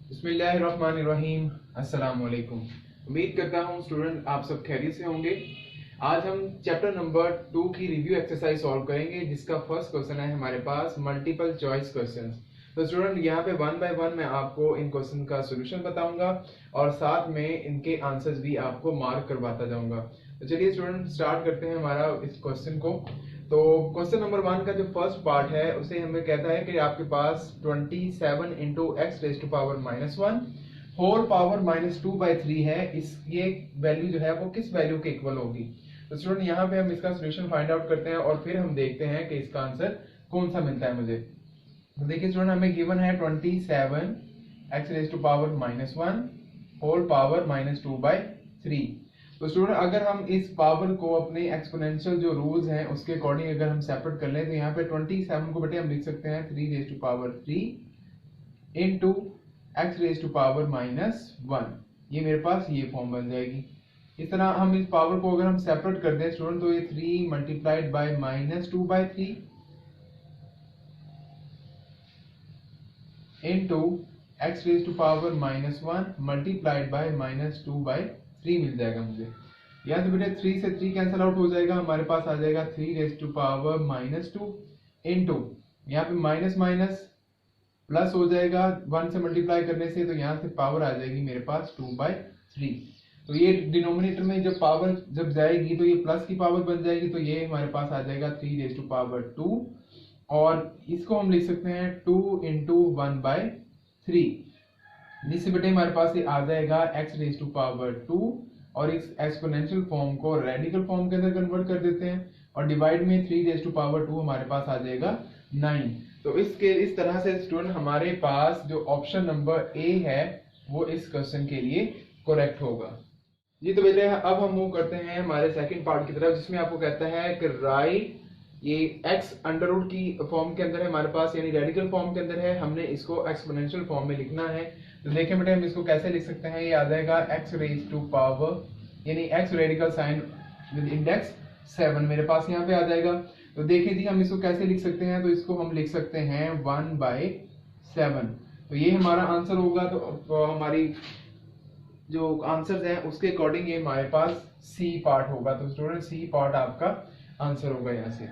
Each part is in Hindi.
बिस्मिल्लाहिर्रहमानिर्रहीम। अस्सलाम वालेकुम। उम्मीद करता हूँ स्टूडेंट आप सब खैरियत से होंगे। आज हम चैप्टर नंबर 2 की रिव्यू एक्सरसाइज सॉल्व करेंगे, जिसका फर्स्ट क्वेश्चन है हमारे पास मल्टीपल चॉइस क्वेश्चन। तो स्टूडेंट यहाँ पे वन बाय वन मैं आपको इन क्वेश्चन का सोल्यूशन बताऊंगा और साथ में इनके आंसर्स भी आपको मार्क करवाता जाऊंगा। तो चलिए स्टूडेंट स्टार्ट करते हैं हमारा इस क्वेश्चन को। तो क्वेश्चन नंबर 1 का जो फर्स्ट पार्ट है उसे हमें कहता है कि आपके पास 27 into x raise to power -1 whole power -2/3 है। इस ये वैल्यू जो है वो किस वैल्यू के इक्वल होगी। तो स्टूडेंट यहाँ पे हम इसका सोल्यूशन फाइंड आउट करते हैं और फिर हम देखते हैं कि इसका आंसर कौन सा मिलता है मुझे। तो देखिए स्टूडेंट हमें गिवन है 27 x raise to power -1 whole power -2/3। तो स्टूडेंट अगर हम इस पावर को अपने एक्सपोनेंशियल जो रूल्स हैं उसके अकॉर्डिंग अगर हम सेपरेट कर लें तो यहाँ पे 27 को बेटे हम लिख सकते हैं 3 raise to power 3 into x raise to power -1। ये मेरे पास ये फॉर्म बन जाएगी। इस तरह हम इस पावर को अगर हम सेपरेट कर दें स्टूडेंट तो ये 3 multiplied by -2/3 into x raise to power -1 multiplied by -2/3 मिल जाएगा मुझे। यहाँ से बेटे 3 से 3 कैंसिल आउट हो जाएगा, हमारे पास आ जाएगा 3 रेज टू पावर -2 इंटू यहाँ पे माइनस माइनस प्लस हो जाएगा 1 से मल्टीप्लाई करने से, तो यहाँ से पावर आ जाएगी मेरे पास 2/3। तो ये डिनोमिनेटर में जब पावर जब जाएगी तो ये प्लस की पावर बन जाएगी, तो ये हमारे पास आ जाएगा 3 रेज टू पावर 2 और इसको हम लिख सकते हैं 2 इंटू 1/3। जिससे बेटे हमारे पास ये आ जाएगा x रेज टू पावर 2 और इस एक्सपोनेंशियल फॉर्म को रेडिकल फॉर्म के अंदर कन्वर्ट कर देते हैं और डिवाइड में 3 रेज टू पावर 2 हमारे पास आ जाएगा 9। तो इस तरह से स्टूडेंट हमारे पास जो ऑप्शन नंबर ए है वो इस क्वेश्चन के लिए करेक्ट होगा जी। तो बेटे अब हम मूव करते हैं हमारे सेकंड पार्ट की तरफ, जिसमें आपको कहता है कि राइट ये x अंडर रूट की फॉर्म के अंदर है हमारे पास, यानी रेडिकल फॉर्म के अंदर है, हमने इसको एक्सपोनेंशियल फॉर्म में लिखना है। तो देखें बेटे हम इसको कैसे लिख सकते हैं। ये आ जाएगा x रेज टू पावर यानी x radical sign with index 7 मेरे पास यहाँ पे आ जाएगा। तो देखिए जी हम इसको कैसे लिख सकते हैं। तो इसको हम लिख सकते हैं 1/7। तो ये हमारा आंसर होगा। तो हमारी जो आंसर्स हैं उसके अकॉर्डिंग ये हमारे पास सी पार्ट होगा। तो स्टूडेंट सी पार्ट आपका आंसर होगा यहाँ से।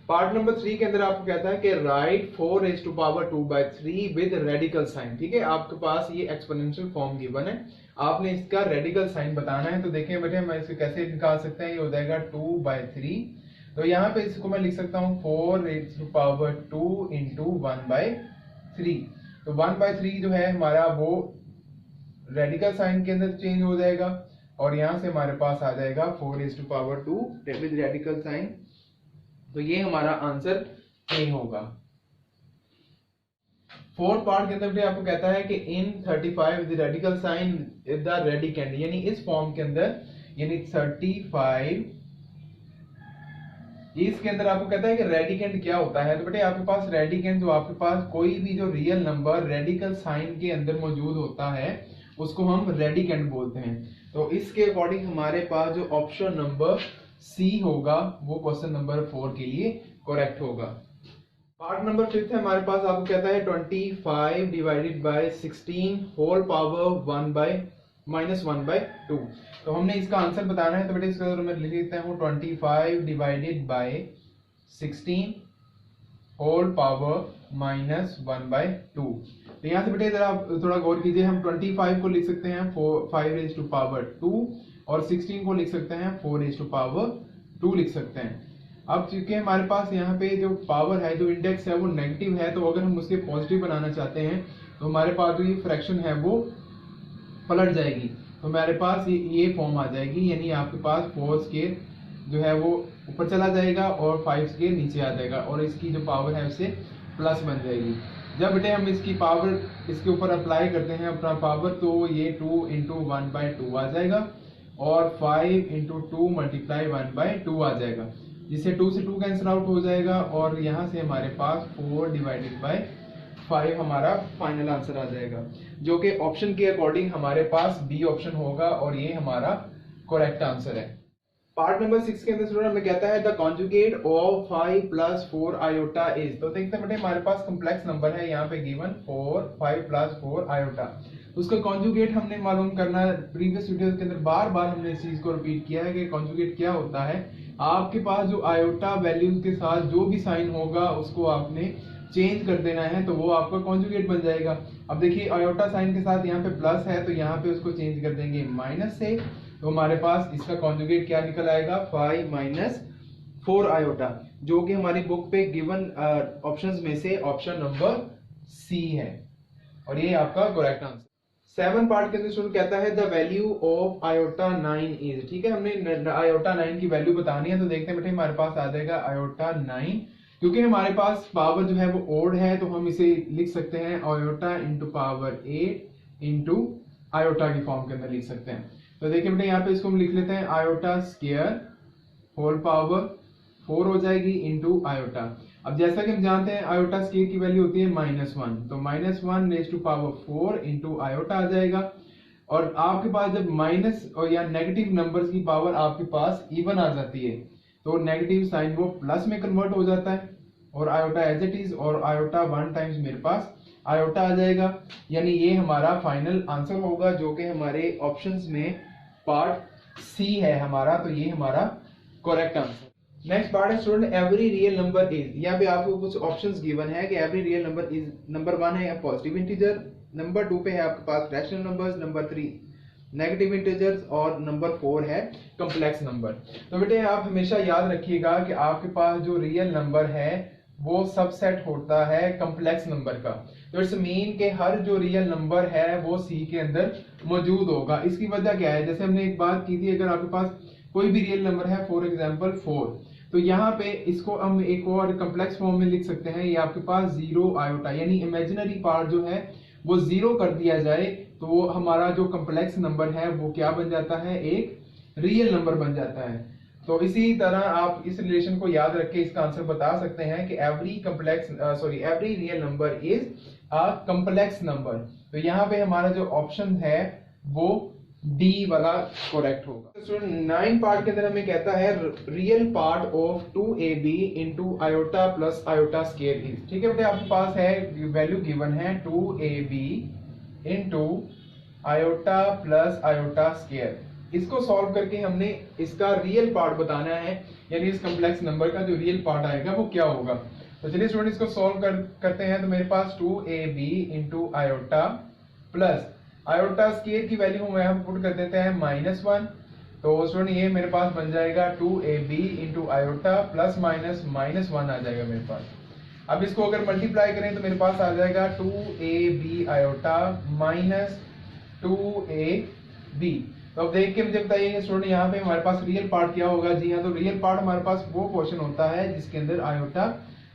पार्ट नंबर 3 के अंदर आपको कहता है कि write 4 raise to power 2/3 with radical sign. ठीक है, आपके पास ये एक्सपोनेंशियल फॉर्म गिवन है, आपने इसका रेडिकल साइन बताना है। तो देखें बेटे हम इसे कैसे निकाल सकते हैं। ये हो जाएगा 2/3। तो यहाँ पे इसको मैं लिख सकता हूँ 4 रेज टू पावर 2 इंटू 1/3। तो 1/3 जो है हमारा वो रेडिकल साइन के अंदर चेंज हो जाएगा और यहाँ से हमारे पास आ जाएगा 4 raise to power 2 with radical sign. तो ये हमारा आंसर ए होगा। फोर्थ पार्ट के अंदर आपको कहता है कि in 35 with radical sign the radicand, यानी इस फॉर्म के अंदर यानी 35 इसके अंदर आपको कहता है कि रेडिकेंड क्या होता है। तो बेटे आपके पास रेडिकेंड जो आपके पास कोई भी जो रियल नंबर रेडिकल साइन के अंदर मौजूद होता है उसको हम रेडिकेंड बोलते हैं। तो इसके अकॉर्डिंग हमारे पास जो ऑप्शन नंबर सी होगा वो क्वेश्चन नंबर 4 के लिए करेक्ट होगा। पार्ट नंबर 5 है हमारे पास, आपको कहता है 25 डिवाइडेड बाय 16 होल पावर -1/2। तो हमने इसका आंसर बताना है। तो बेटे इसका मैं लिख देता हूँ 25 डिवाइडेड बाय 16 होल पावर -1/2। तो यहाँ से बेटे जरा आप थोड़ा गौर कीजिए, हम 25 को लिख सकते हैं 5 रेज टू पावर 2 और 16 को लिख सकते हैं 4 रेज टू पावर 2 लिख सकते हैं। अब चूंकि हमारे पास यहाँ पे जो पावर है जो इंडेक्स है वो नेगेटिव है, तो अगर हम उसके पॉजिटिव बनाना चाहते हैं तो हमारे पास जो ये फ्रैक्शन है वो पलट जाएगी। तो हमारे पास ये फॉर्म आ जाएगी, यानी आपके पास 4 स्केयर जो है वो ऊपर चला जाएगा और 5 स्केयर नीचे आ जाएगा और इसकी जो पावर है उससे प्लस बन जाएगी। जब बेटे हम इसकी पावर इसके ऊपर अप्लाई करते हैं अपना पावर, तो ये 2 इंटू 1/2 आ जाएगा और 5 इंटू 2 मल्टीप्लाई 1/2 आ जाएगा, जिससे 2 से 2 कैंसिल आउट हो जाएगा और यहाँ से हमारे पास 4 डिवाइडेड बाय 5 हमारा फाइनल आंसर आ जाएगा, जो कि ऑप्शन के अकॉर्डिंग हमारे पास बी ऑप्शन होगा और ये हमारा करेक्ट आंसर है। पार्ट नंबर 6 के अंदर स्टूडेंट हमें कहता है the conjugate of 5 plus 4 iota is. तो देखते हैं बेटे हमारे पास कॉम्प्लेक्स नंबर है यहाँ पे गिवन 5 प्लस 4 आयोटा, उसका कॉन्जुगेट हमने मालूम करना है। प्रीवियस वीडियो के अंदर बार बार हमने इस चीज को रिपीट किया है कि कॉन्जुगेट क्या होता है। आपके पास जो आयोटा वैल्यूज के साथ जो भी साइन होगा उसको आपने चेंज कर देना है, तो वो आपका कॉन्जुगेट बन जाएगा। अब देखिए आयोटा साइन के साथ यहाँ पे प्लस है, तो यहाँ पे उसको चेंज कर देंगे माइनस से, तो हमारे पास इसका कॉन्जुगेट क्या निकल आएगा 5 माइनस 4 आयोटा, जो कि हमारी बुक पे गिवन ऑप्शंस में से ऑप्शन नंबर सी है, और ये आपका करेक्ट आंसर। 7 पार्ट के अंदर स्टूडेंट कहता है the value of iota 9 is. ठीक है, हमने आयोटा 9 की वैल्यू बतानी है, तो देखते हैं बेटे हमारे पास आ जाएगा आयोटा 9। क्योंकि हमारे पास पावर जो है वो ओड है, तो हम इसे लिख सकते हैं iota into power 8 into iota की फॉर्म के अंदर लिख सकते हैं। तो देखिए बेटे यहाँ पे इसको हम लिख लेते हैं आयोटा स्क्वायर होल पावर 4 हो जाएगी इंटू आयोटा। अब जैसा कि हम जानते हैं आयोटा स्क्वायर की वैल्यू होती है -1, तो -1 raise to power 4 into iota आ जाएगा। और आपके पास जब माइनस और या नेगेटिव नंबर्स की पावर आपके पास इवन आ जाती है, तो नेगेटिव साइन वो प्लस में कन्वर्ट हो जाता है, और आयोटा एज इट इज, और आयोटा 1 टाइम्स मेरे पास आयोटा आ जाएगा। यानी ये हमारा फाइनल आंसर होगा, जो कि हमारे ऑप्शंस में पार्ट सी है हमारा, तो ये हमारा करेक्ट आंसर। नेक्स्ट पार्ट है student every real number is. यहाँ पे आपको कुछ ऑप्शंस गिवन है कि every real number is, number 1 है पॉजिटिव इंटीजर, नंबर 2 पे है आपके पास rational numbers, number 3 negative integers, और नंबर 4 है कॉम्प्लेक्स नंबर। तो बेटे आप हमेशा याद रखिएगा कि आपके पास जो रियल नंबर है वो सबसेट होता है कॉम्प्लेक्स नंबर का। तो इट्स मीन के हर जो रियल नंबर है वो सी के अंदर मौजूद होगा। इसकी वजह क्या है, जैसे हमने एक बात की थी, अगर आपके पास कोई भी रियल नंबर है फॉर एग्जांपल 4, तो यहाँ पे इसको हम एक और कॉम्प्लेक्स फॉर्म में लिख सकते हैं। ये आपके पास 0 आयोटा, यानी इमेजिनरी पार्ट जो है वो 0 कर दिया जाए, तो वो हमारा जो कॉम्प्लेक्स नंबर है वो क्या बन जाता है, एक रियल नंबर बन जाता है। तो इसी तरह आप इस रिलेशन को याद रख के इसका आंसर बता सकते हैं कि every real number is a complex number. तो यहाँ पे हमारा जो ऑप्शन है वो डी वाला करेक्ट होगा। स्टूडेंट 9 पार्ट के अंदर हमें कहता है real part of 2ab into iota plus iota square is. ठीक है बेटे, आपके पास है वैल्यू गिवन है 2ab into iota plus iota square. इसको सॉल्व करके हमने इसका रियल पार्ट बताना है, यानी इस कॉम्प्लेक्स नंबर का जो रियल पार्ट आएगा वो क्या होगा। तो चलिए स्टूडेंट इसको सॉल्व करते हैं। तो मेरे पास 2ab into iota plus iota square की वैल्यू में हम पुट कर देते हैं -1, तो स्टूडेंट ये मेरे पास बन जाएगा 2ab into iota plus minus -1 आ जाएगा मेरे पास। अब इसको अगर मल्टीप्लाई करें तो मेरे पास आ जाएगा 2ab आयोटा माइनस 2ab। तो अब देख के मुझे बताइए स्टूडेंट यहाँ पे हमारे पास रियल पार्ट क्या होगा। जी हाँ, तो रियल पार्ट हमारे पास वो पोर्शन होता है जिसके अंदर आयोटा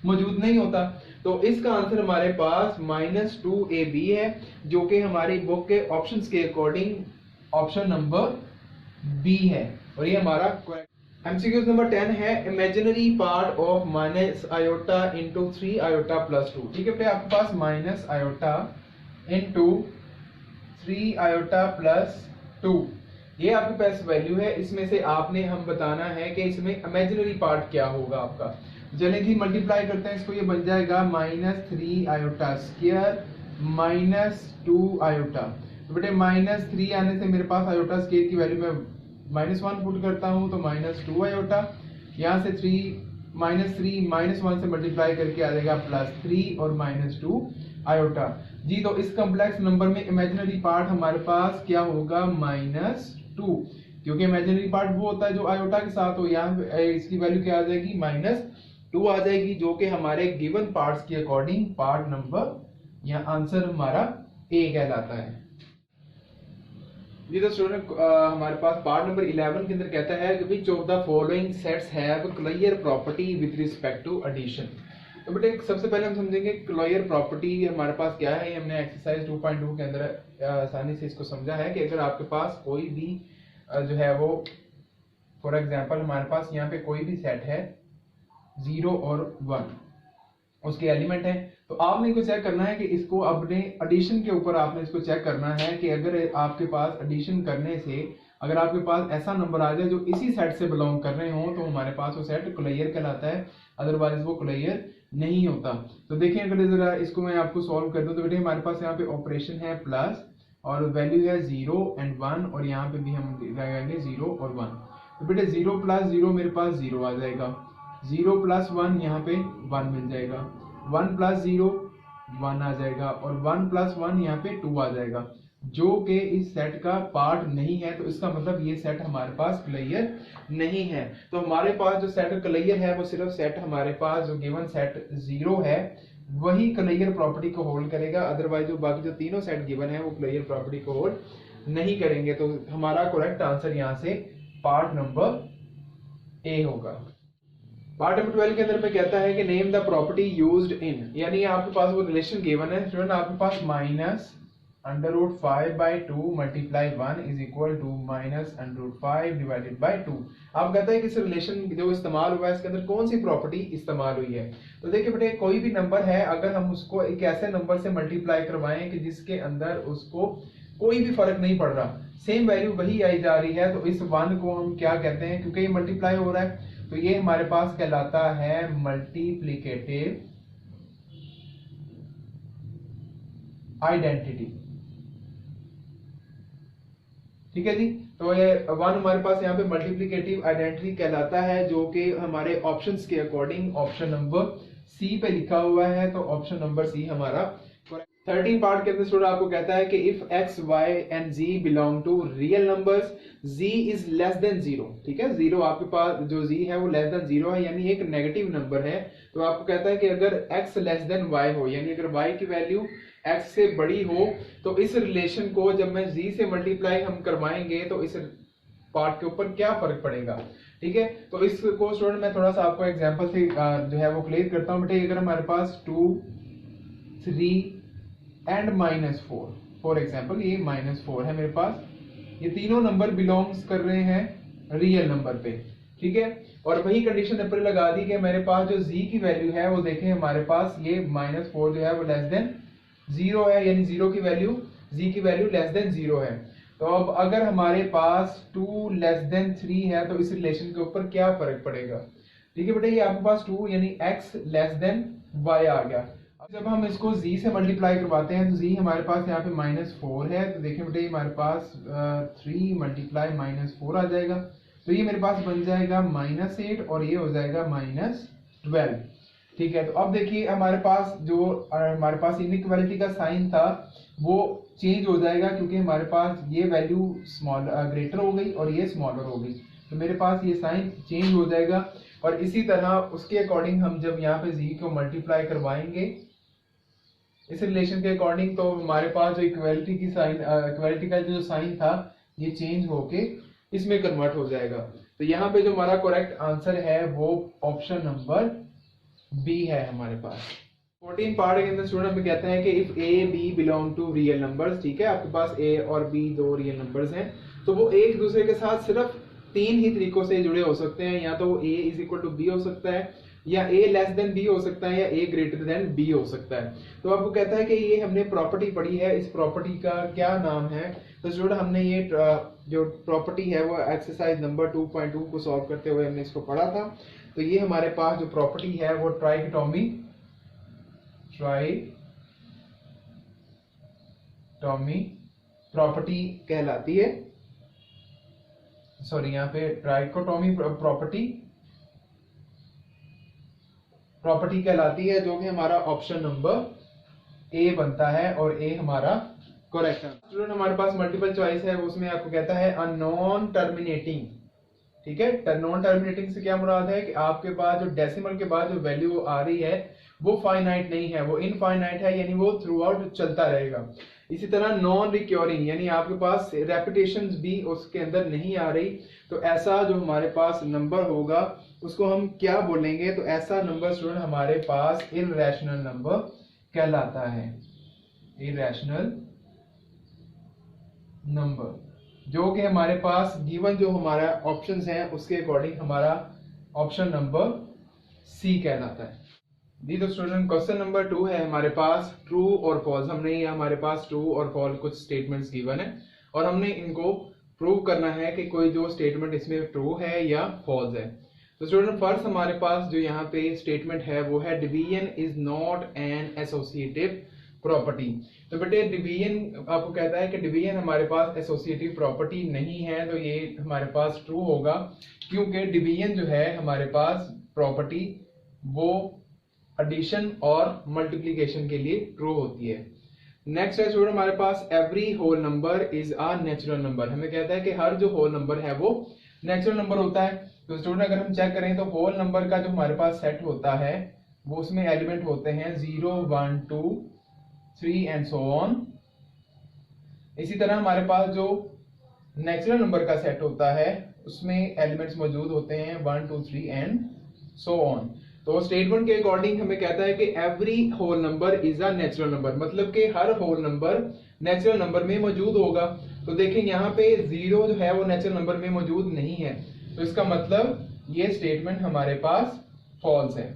मौजूद नहीं होता। तो इसका आंसर हमारे पास -2ab है, जो कि हमारी बुक के ऑप्शंस के अकॉर्डिंग ऑप्शन नंबर बी है, और ये हमारा करेक्ट। एमसीक्यू नंबर 10 है imaginary part of minus iota into 3 iota plus 2। ठीक है बेटे, आपके पास minus iota into 3 iota plus 2, ये आपके पास वैल्यू है। इसमें से आपने हम बताना है कि इसमें इमेजिनरी पार्ट क्या होगा आपका। चलिए जी मल्टीप्लाई करते हैं इसको, ये बन जाएगा -3 आयोटा स्क्वायर -2 आयोटा। तो बेटे -3 आने से मेरे पास आयोटा स्क्वायर की वैल्यू में -1 पुट करता हूं, तो -2 आयोटा। यहाँ से 3 -1 से मल्टीप्लाई करके आ जाएगा +3 और -2 आयोटा। जी तो इस कॉम्प्लेक्स नंबर में इमेजिनरी पार्ट हमारे पास क्या होगा -2, क्योंकि इमेजिनरी पार्ट वो होता है जो आयोटा के साथ हो। यहाँ इसकी वैल्यू क्या आ जाएगी -2 आ जाएगी, जो कि हमारे गिवन पार्ट्स के अकॉर्डिंग पार्ट नंबर या आंसर हमारा ए कहलाता है। जी तो स्टूडेंट हमारे पास पार्ट नंबर 11 के अंदर कहता है कि which of the following sets have clear property with respect to addition. तो बेटे सबसे पहले हम समझेंगे क्लियर प्रॉपर्टी हमारे पास क्या है। हमने एक्सरसाइज 2.2 के अंदर आसानी से इसको समझा है कि अगर आपके पास कोई भी जो है वो फॉर एग्जांपल हमारे पास यहाँ पे कोई भी सेट है 0 और 1, उसके एलिमेंट है, तो आपने इसको चेक करना है कि इसको अपने एडिशन के ऊपर आपने इसको चेक करना है कि अगर आपके पास एडिशन करने से अगर आपके पास ऐसा नंबर आ जाए जो इसी सेट से बिलोंग कर रहे हो तो हमारे पास वो सेट क्लोजर कहलाता है, अदरवाइज वो क्लोजर नहीं होता। तो देखिए अगर जरा इसको मैं आपको सॉल्व कर दूं तो बेटे हमारे पास यहाँ पे ऑपरेशन है प्लस और वैल्यू है 0 एंड 1 और यहाँ पे भी हम लगाएंगे 0 और 1। तो बेटे 0 प्लस 0 मेरे पास 0 आ जाएगा, 0 प्लस 1 यहाँ पे 1 मिल जाएगा, 1 प्लस 0 1 आ जाएगा और 1 प्लस 1 यहाँ पे 2 आ जाएगा, जो कि इस सेट का पार्ट नहीं है। तो इसका मतलब ये सेट हमारे पास क्लियर नहीं है। तो हमारे पास जो सेट क्लियर है वो सिर्फ सेट हमारे पास जो गिवन सेट 0 है वही क्लियर प्रॉपर्टी को होल्ड करेगा, अदरवाइज जो बाकी जो तीनों सेट गिवन है वो क्लियर प्रॉपर्टी को होल्ड नहीं करेंगे। तो हमारा करेक्ट आंसर यहाँ से पार्ट नंबर ए होगा। पार्ट नंबर 12 के अंदर में कहता है कि name the property used in, यानी आपके पास वो रिलेशन गिवन है स्टूडेंट, आपके पास minus √5/2 multiply 1 is equal to -√5 divided by 2। आप कहते हैं कि इस रिलेशन जो इस्तेमाल हुआ है इसके अंदर कौन सी प्रॉपर्टी इस्तेमाल हुई है। तो देखिए बेटे कोई भी नंबर है अगर हम उसको एक ऐसे नंबर से मल्टीप्लाई करवाएं कि जिसके अंदर उसको कोई भी फर्क नहीं पड़ रहा, सेम वैल्यू वही आई जा रही है, तो इस 1 को हम क्या कहते हैं, क्योंकि ये मल्टीप्लाई हो रहा है तो ये हमारे पास कहलाता है मल्टीप्लिकेटिव आइडेंटिटी। ठीक है जी, तो ये 1 हमारे पास यहाँ पे मल्टीप्लिकेटिव आइडेंटिटी कहलाता है, जो कि हमारे ऑप्शंस के अकॉर्डिंग ऑप्शन नंबर सी पे लिखा हुआ है। तो ऑप्शन नंबर सी हमारा 13 पार्ट के अंदर स्टूडेंट आपको कहता है कि if x, y and z belong to real numbers z is less than 0। ठीक है, 0 आपके पास जो z है वो लेस देन 0 है, यानी एक नेगेटिव नंबर है। तो आपको कहता है कि अगर x लेस देन y हो, यानी अगर y की वैल्यू x से बड़ी हो, तो इस रिलेशन को जब मैं z से मल्टीप्लाई हम करवाएंगे तो इस पार्ट के ऊपर क्या फर्क पड़ेगा। ठीक है, तो इसको स्टूडेंट मैं थोड़ा सा आपको एग्जांपल से जो है वो क्लियर करता हूँ। बेटे अगर हमारे पास 2, 3 एंड -4 फॉर एग्जाम्पल, ये -4 है मेरे पास, ये तीनों नंबर बिलोंग्स कर रहे हैं रियल नंबर पे। ठीक है, और वही कंडीशन ऊपर लगा दी कि मेरे पास जो z की वैल्यू है वो देखें हमारे पास ये -4 जो है वो लेस देन 0 है, यानी 0 की वैल्यू z की वैल्यू लेस देन 0 है। तो अब अगर हमारे पास 2 लेस देन 3 है तो इस रिलेशन के ऊपर क्या फर्क पड़ेगा। ठीक है बेटा, ये आपके पास 2 यानी x लेस देन y आ गया। जब हम इसको z से मल्टीप्लाई करवाते हैं तो z हमारे पास यहाँ पे -4 है, तो देखें बेटे हमारे पास 3 मल्टीप्लाई -4 आ जाएगा, तो ये मेरे पास बन जाएगा -8 और ये हो जाएगा -12। ठीक है, तो अब देखिए हमारे पास जो हमारे पास इनइक्वालिटी का साइन था वो चेंज हो जाएगा, क्योंकि हमारे पास ये वैल्यू स्मॉल ग्रेटर हो गई और ये स्मॉलर हो गई, तो मेरे पास ये साइन चेंज हो जाएगा। और इसी तरह उसके अकॉर्डिंग हम जब यहाँ पे z को मल्टीप्लाई करवाएंगे इस रिलेशन के अकॉर्डिंग, तो हमारे पास जो इक्वालिटी की साइन इक्वालिटी का जो साइन था ये चेंज होके इसमें कन्वर्ट हो जाएगा। तो यहाँ पे जो हमारा करेक्ट आंसर है वो ऑप्शन नंबर बी है हमारे पास। 14 पार्ट के अंदर स्टूडेंट हमें कहते हैं कि if A B belong to real numbers. ठीक है, आपके पास ए और बी दो रियल नंबर्स हैं, तो वो एक दूसरे के साथ सिर्फ 3 ही तरीकों से जुड़े हो सकते हैं, या तो a is equal to B हो सकता है, या a लेस देन b हो सकता है, या a ग्रेटर देन b हो सकता है। तो आपको कहता है कि ये हमने प्रॉपर्टी पढ़ी है, इस प्रॉपर्टी का क्या नाम है। तो स्टूडेंट हमने ये जो प्रॉपर्टी है वो एक्सरसाइज नंबर 2.2 को सॉल्व करते हुए हमने इसको पढ़ा था। तो ये हमारे पास जो प्रॉपर्टी है वो ट्राइकोटॉमी प्रॉपर्टी कहलाती है। सॉरी, यहाँ पे ट्राइकोटॉमी प्रॉपर्टी कहलाती है, जो कि हमारा ऑप्शन नंबर ए बनता है और ए हमारा करेक्ट है। स्टूडेंट हमारे पास मल्टीपल चॉइस है, उसमें आपको कहता है अ नॉन टर्मिनेटिंग। ठीक है, नॉन टर्मिनेटिंग से क्या मुराद है कि आपके पास जो डेसिमल के बाद जो वैल्यू आ रही है वो फाइनाइट नहीं है, वो इनफाइनाइट है, यानी वो थ्रू आउट चलता रहेगा। इसी तरह नॉन रिक्योरिंग, यानी आपके पास रेपिटेशंस भी उसके अंदर नहीं आ रही, तो ऐसा जो हमारे पास नंबर होगा उसको हम क्या बोलेंगे। तो ऐसा नंबर स्टूडेंट हमारे पास इररेशनल नंबर कहलाता है, इररेशनल नंबर, जो कि हमारे पास गिवन जो हमारा ऑप्शंस हैं उसके अकॉर्डिंग हमारा ऑप्शन नंबर सी कहलाता है। जी तो स्टूडेंट क्वेश्चन नंबर 2 है हमारे पास ट्रू और फॉल्स। हमने ये हमारे पास ट्रू और फॉल्स कुछ स्टेटमेंट्स गिवन है और हमने इनको प्रूव करना है कि कोई जो स्टेटमेंट इसमें ट्रू है या फॉल्स है। तो स्टूडेंट फर्स्ट हमारे पास जो यहाँ पे स्टेटमेंट है वो है division is not an associative property. तो बेटे डिवीजन आपको कहता है कि डिवीजन हमारे पास एसोसिएटिव प्रॉपर्टी नहीं है, तो ये हमारे पास ट्रू होगा, क्योंकि डिवीजन जो है हमारे पास प्रॉपर्टी वो एडिशन और मल्टीप्लिकेशन के लिए ट्रू होती है। नेक्स्ट है स्टूडेंट हमारे पास every whole number is a natural number. हमें कहता है कि हर जो होल नंबर है वो नेचुरल नंबर होता है। तो स्टूडेंट अगर हम चेक करें तो होल नंबर का जो हमारे पास सेट होता है वो उसमें एलिमेंट होते हैं 0, 1, 2, 3 एंड सो ऑन। इसी तरह हमारे पास जो नेचुरल नंबर का सेट होता है उसमें एलिमेंट्स मौजूद होते हैं 1, 2, 3 एंड सो ऑन। तो स्टेटमेंट के अकॉर्डिंग हमें कहता है कि every whole number is a natural number, मतलब कि हर होल नंबर नेचुरल नंबर में मौजूद होगा। तो देखें यहाँ पे 0 जो है वो नेचुरल नंबर में मौजूद नहीं है, तो इसका मतलब ये स्टेटमेंट हमारे पास फॉल्स है।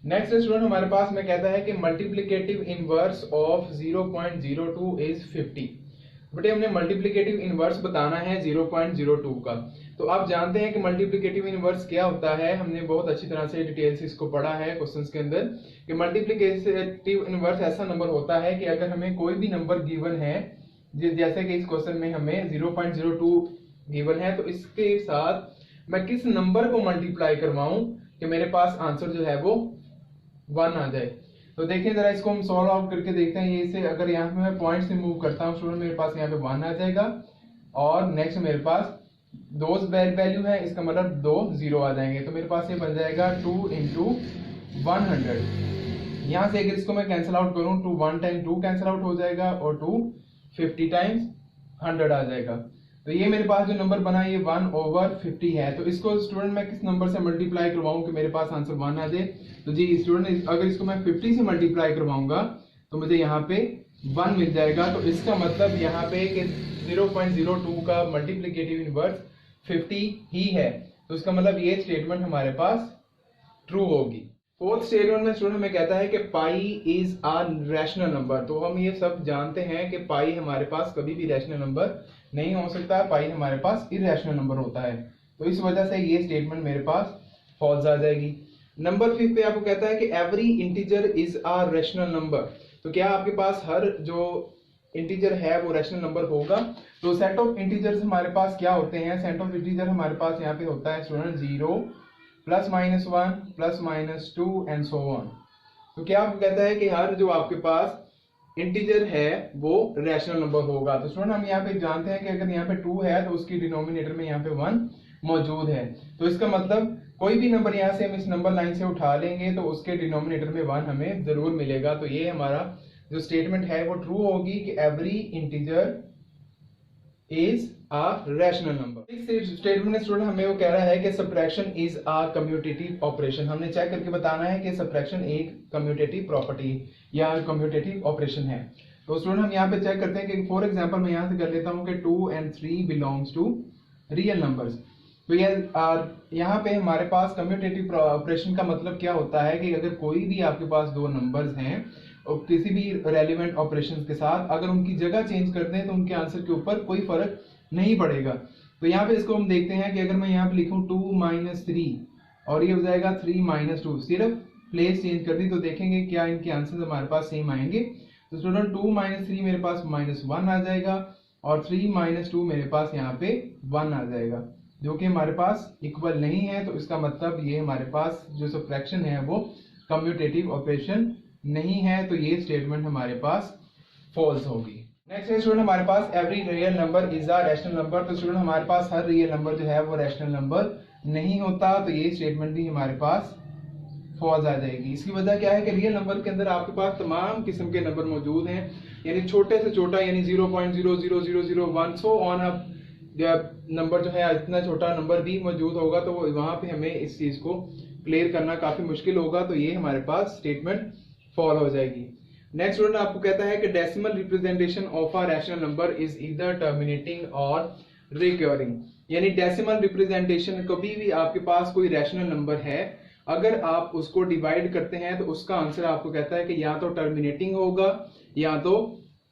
नेक्स्ट स्टूडेंट हमारे पास में कहता है कि मल्टीप्लिकेटिव इनवर्स ऑफ 0.02 इज 50। बेटे हमने मल्टीप्लिकेटिव इनवर्स बताना है 0.02 का। तो आप जानते हैं कि मल्टीप्लिकेटिव इनवर्स क्या होता है, हमने बहुत अच्छी तरह से डिटेल से इसको पढ़ा है क्वेश्चंस के अंदर कि मल्टीप्लिकेटिव इनवर्स ऐसा नंबर होता है कि अगर हमें कोई भी नंबर गिवन है, जैसे कि इस क्वेश्चन में हमें 0.02 गिवन है, तो इसके साथ मैं किस नंबर को मल्टीप्लाई करवाऊं कि मेरे पास आंसर जो है वो 1 आ जाए। तो देखिए जरा इसको हम सॉल्व आउट करके देखते हैं। ये से अगर यहाँ पे मैं पॉइंट से मूव करता हूँ स्टूडेंट, मेरे पास यहाँ पे 1 आ जाएगा और नेक्स्ट मेरे पास 2 वैल्यू है, इसका मतलब 2 0 आ जाएंगे। तो मेरे पास ये बन जाएगा 2 × 100। यहाँ से अगर इसको मैं कैंसिल आउट करूँ, 2 1 टाइम 2 कैंसिल आउट हो जाएगा और 2 50 टाइम्स 100 आ जाएगा। तो ये मेरे पास जो नंबर बना ये 1/50 है। तो इसको स्टूडेंट मैं किस नंबर से मल्टीप्लाई करवाऊं कि मेरे पास आंसर 1 आ जाए? तो जी स्टूडेंट अगर इसको मैं 50 से मल्टीप्लाई करवाऊंगा तो मुझे यहाँ पे 1 मिल जाएगा। तो इसका मतलब यहाँ पे कि 0.02 का मल्टीप्लिकेटिव इनवर्स 50 ही है। तो इसका मतलब ये स्टेटमेंट हमारे पास ट्रू होगी। फोर्थ स्टेटमेंट में स्टूडेंट हमें कहता है कि pi is a rational number. तो हम ये सब जानते हैं कि पाई हमारे पास कभी भी रैशनल नंबर नहीं हो सकता, पाई हमारे पास इरैशनल नंबर होता है। तो इस वजह से ये स्टेटमेंट मेरे पास फॉल्स आ जाएगी। नंबर 5 पे आपको कहता है कि every integer is a rational number. तो क्या आपके पास हर जो इंटीजर है वो रैशनल नंबर होगा? तो सेट ऑफ इंटीजर्स हमारे पास क्या होते हैं? सेट ऑफ इंटीजर हमारे पास यहाँ पे होता है स्टूडेंट 0 +-1 +-2 एंड सो ऑन। तो क्या आपको कहता है कि हर जो आपके पास इंटीजर है वो रैशनल नंबर होगा। तो स्टूडेंट हम यहाँ पे जानते हैं कि अगर यहाँ पे 2 है तो उसकी डिनोमिनेटर में यहाँ पे 1 मौजूद है। तो इसका मतलब कोई भी नंबर यहाँ से हम इस नंबर लाइन से उठा लेंगे तो उसके डिनोमिनेटर में 1 हमें जरूर मिलेगा। तो ये हमारा जो स्टेटमेंट है वो ट्रू होगी कि every integer is a rational number. इस स्टेटमेंट स्टूडेंट हमें वो कह रहा है कि subtraction is a commutative operation. हमने चेक करके बताना है कि सब्ट्रैक्शन एक कम्यूटेटिव प्रॉपर्टी या कम्यूटेटिव ऑपरेशन है। तो स्टूडेंट हम यहाँ पे चेक करते हैं कि फॉर एग्जांपल मैं यहाँ से कर लेता हूँ कि 2 and 3 belongs to real numbers. तो यहाँ पे हमारे पास कम्यूटेटिव ऑपरेशन का मतलब क्या होता है कि अगर कोई भी आपके पास 2 नंबर्स हैं और किसी भी रेलिवेंट ऑपरेशंस के साथ अगर उनकी जगह चेंज कर दें तो उनके आंसर के ऊपर कोई फर्क नहीं पड़ेगा। तो यहाँ पे इसको हम देखते हैं कि अगर मैं यहाँ पे लिखूं 2 - 3 और ये हो जाएगा 3 - 2, सिर्फ प्लेस चेंज कर दी तो देखेंगे क्या इनके आंसर हमारे पास सेम आएंगे। तो स्टूडेंट 2 - 3 मेरे पास -1 आ जाएगा और 3 - 2 मेरे पास यहाँ पे 1 आ जाएगा, जो कि हमारे पास इक्वल नहीं है। तो इसका मतलब ये हमारे पास जो सब्ट्रैक्शन है वो कम्यूटेटिव ऑपरेशन नहीं है। तो ये स्टेटमेंट हमारे पास फॉल्स होगी। नेक्स्ट है स्टूडेंट हमारे पास every real number is a rational number. तो स्टूडेंट हमारे पास हर रियल नंबर जो है वो रैशनल नंबर नहीं होता। तो ये स्टेटमेंट भी हमारे पास फॉल्स आ जाएगी। इसकी वजह क्या है कि रियल नंबर के अंदर आपके पास तमाम किस्म के नंबर मौजूद हैं, यानी छोटे से छोटा यानी 0.00001 सो ऑन अप नंबर जो है इतना छोटा नंबर भी मौजूद होगा। तो वहां पे हमें इस चीज को क्लियर करना काफी मुश्किल होगा। तो ये हमारे पास स्टेटमेंट फॉल हो जाएगी। नेक्स्ट स्टूडेंट आपको कहता है कि decimal representation of a rational number is either terminating और रिकरिंग। यानी डेसिमल रिप्रेजेंटेशन कभी भी आपके पास कोई रैशनल नंबर है, अगर आप उसको डिवाइड करते हैं तो उसका आंसर आपको कहता है कि या तो टर्मिनेटिंग होगा या तो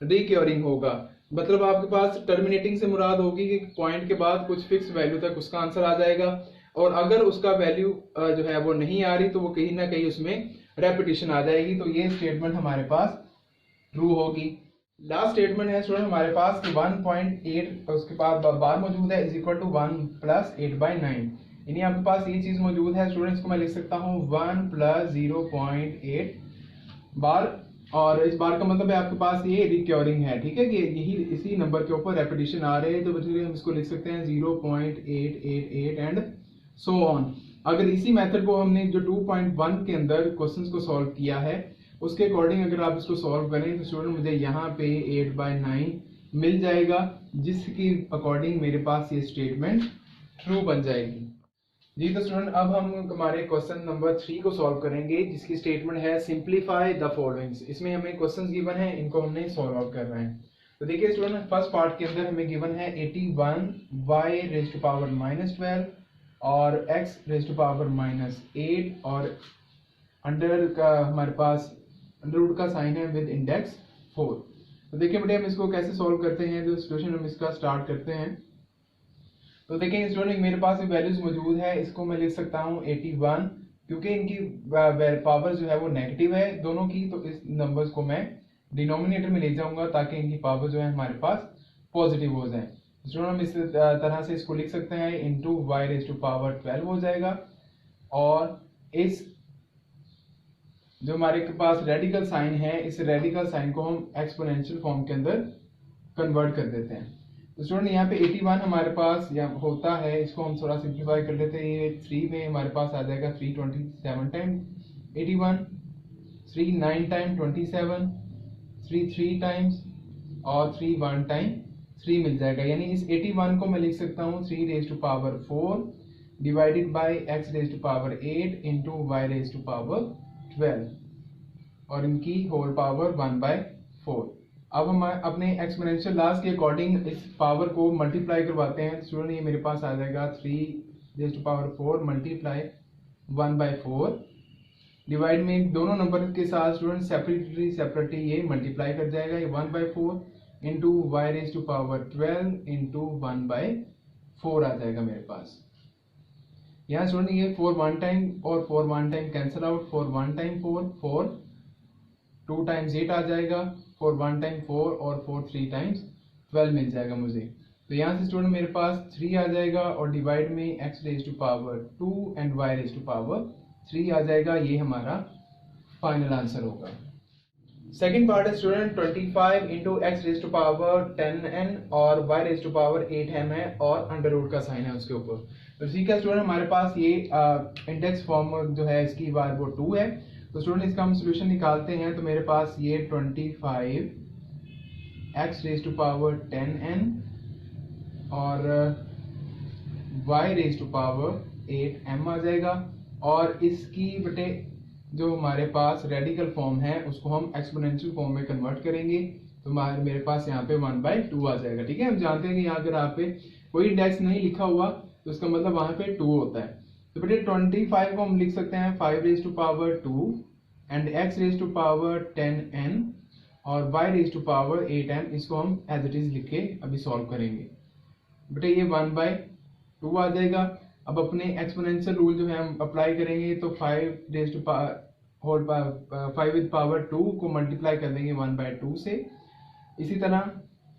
रिक्योरिंग होगा। मतलब आपके पास टर्मिनेटिंग से मुराद होगी कि पॉइंट के बाद कुछ फिक्स वैल्यू तक उसका आंसर आ जाएगा, और अगर उसका वैल्यू जो है वो नहीं आ रही तो वो कहीं ना कहीं उसमें रेपिटेशन आ जाएगी। तो ये स्टेटमेंट हमारे पास ट्रू होगी। लास्ट स्टेटमेंट है स्टूडेंट हमारे पास कि 1.8 उसके बाद बार मौजूद है इज इक्वल टू 1 प्लस 8/9। यानी आपके पास ये चीज मौजूद है स्टूडेंट, इसको मैं लिख सकता हूँ 1 प्लस 0.8 बार, और इस बार का मतलब है आपके पास ये रिक्योरिंग है, ठीक है, कि यही इसी नंबर के ऊपर रेपिटेशन आ रहे हैं, तो बेसिकली हम इसको लिख सकते हैं 0.888 एंड सो ऑन। अगर इसी मेथड को हमने जो 2.1 के अंदर क्वेश्चंस को सॉल्व किया है उसके अकॉर्डिंग अगर आप इसको सॉल्व करें तो स्टूडेंट मुझे यहाँ पे 8/9 मिल जाएगा, जिसकी अकॉर्डिंग मेरे पास ये स्टेटमेंट ट्रू बन जाएगी। जी तो स्टूडेंट अब हम हमारे क्वेश्चन नंबर 3 को सॉल्व करेंगे, जिसकी स्टेटमेंट है सिंप्लीफाई द फॉलोइंग्स। इसमें हमें क्वेश्चंस गिवन है, इनको हमने सॉल्व आउट कर रहे हैं। तो देखिए स्टूडेंट फर्स्ट पार्ट के अंदर हमें गिवन है 81y रेज़ टू पावर -12 और x रेज़ टू पावर -8 और अंडर का हमारे पास अंडर रूट का साइन है विद इंडेक्स 4। तो देखिए बेटे हम इसको कैसे सॉल्व करते हैं, तो सिचुएशन हम इसका स्टार्ट करते हैं। तो देखिए स्टूडेंट मेरे पास ये वैल्यूज मौजूद है, इसको मैं लिख सकता हूँ 81, क्योंकि इनकी पावर जो है वो नेगेटिव है दोनों की, तो इस नंबर्स को मैं डिनोमिनेटर में ले जाऊंगा ताकि इनकी पावर जो है हमारे पास पॉजिटिव हो जाए। स्टूडेंट हम इस तरह से इसको लिख सकते हैं into Y raise to power 12 हो जाएगा, और इस जो हमारे पास रेडिकल साइन है इस रेडिकल साइन को हम एक्सपोनेंशियल फॉर्म के अंदर कन्वर्ट कर देते हैं। तो स्टूडेंट यहाँ पे 81 हमारे पास यहाँ होता है, इसको हम थोड़ा सिंप्लीफाई कर लेते हैं। ये 3 में हमारे पास आ जाएगा 327 टाइम 81, 3 9 टाइम 27, 3 3 टाइम्स और 3 1 टाइम 3 मिल जाएगा। यानी इस 81 को मैं लिख सकता हूँ 3 raise to power 4 divided by x raise to power 8 into Y raise to power 12 और इनकी होल पावर 1/4। अब हम अपने एक्सपोनेंशियल लास्ट के अकॉर्डिंग इस पावर को मल्टीप्लाई करवाते हैं। स्टूडेंट ये मेरे पास आ जाएगा 3 raise to power 4 multiply 1/4 divide में दोनों नंबर के साथ स्टूडेंट सेपरेटली ये मल्टीप्लाई कर जाएगा, ये 1/4 into Y raise to power 12 into 1/4 आ जाएगा मेरे पास। यहाँ स्टूडेंट ये 4 1 टाइम और 4 1 time cancel out, 4 1 time 4 2 times 8 आ जाएगा, 4 1 टाइम 4 और 4 3 टाइम्स 12 मिल जाएगा मुझे। तो यहाँ से स्टूडेंट मेरे पास 3 आ जाएगा और डिवाइड में x raise to power 2 and y raise to power 3 आ जाएगा। ये हमारा फाइनल आंसर होगा। सेकेंड पार्ट है student 25 into X raise to power 10n और y raise to power 8m है और अंडर रूट का साइन है उसके ऊपर। तो ठीक है स्टूडेंट हमारे पास ये इंडेक्स फॉर्म जो है इसकी बार वो 2 है। तो स्टूडेंट इसका हम सोल्यूशन निकालते हैं, तो मेरे पास ये 25 x raise to power 10n और y raise to power 8m आ जाएगा, और इसकी बटे जो हमारे पास रेडिकल फॉर्म है उसको हम एक्सपोनेंशियल फॉर्म में कन्वर्ट करेंगे, तो मेरे पास यहाँ पे 1/2 आ जाएगा। ठीक है, हम जानते हैं कि यहाँ अगर आप पे कोई इंडेक्स नहीं लिखा हुआ तो इसका मतलब वहां पे 2 होता है। तो बेटे 25 को हम लिख सकते हैं 5 raise to power 2 and x raise to power 10n और y raise to power 8m, इसको हम एज इट इज लिख के अभी सॉल्व करेंगे। बेटे ये 1/2 आ जाएगा। अब अपने एक्सपोनेंशियल रूल जो है हम अप्लाई करेंगे, तो 5 raise to power 5 with power 2 को मल्टीप्लाई कर देंगे 1/2 से। इसी तरह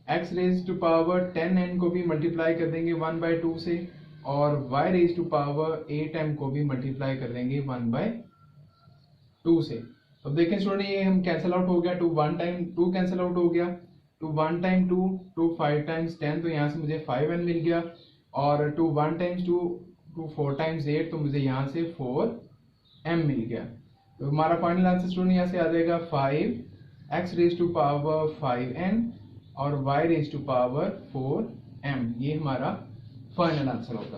x raise to power 10n को भी मल्टीप्लाई कर देंगे 1/2 से, और y raise to power 8m को भी मल्टीप्लाई कर देंगे 1/2 से। अब देखें स्टूडेंट ये हम कैंसिल आउट हो गया, 2 1 टाइम 2 कैंसिल आउट हो गया, 2 1 टाइम 2 2 5 टाइम्स 10, तो यहाँ से मुझे 5n मिल गया, और 2 1 टाइम्स 2 2 4 टाइम्स 8, तो मुझे यहाँ से 4m मिल गया। तो हमारा फाइनल आंसर स्टूडेंट यहाँ से आ जाएगा 5 x raise to power 5n और y raise to power 4m। ये हमारा फाइनल आंसर होगा।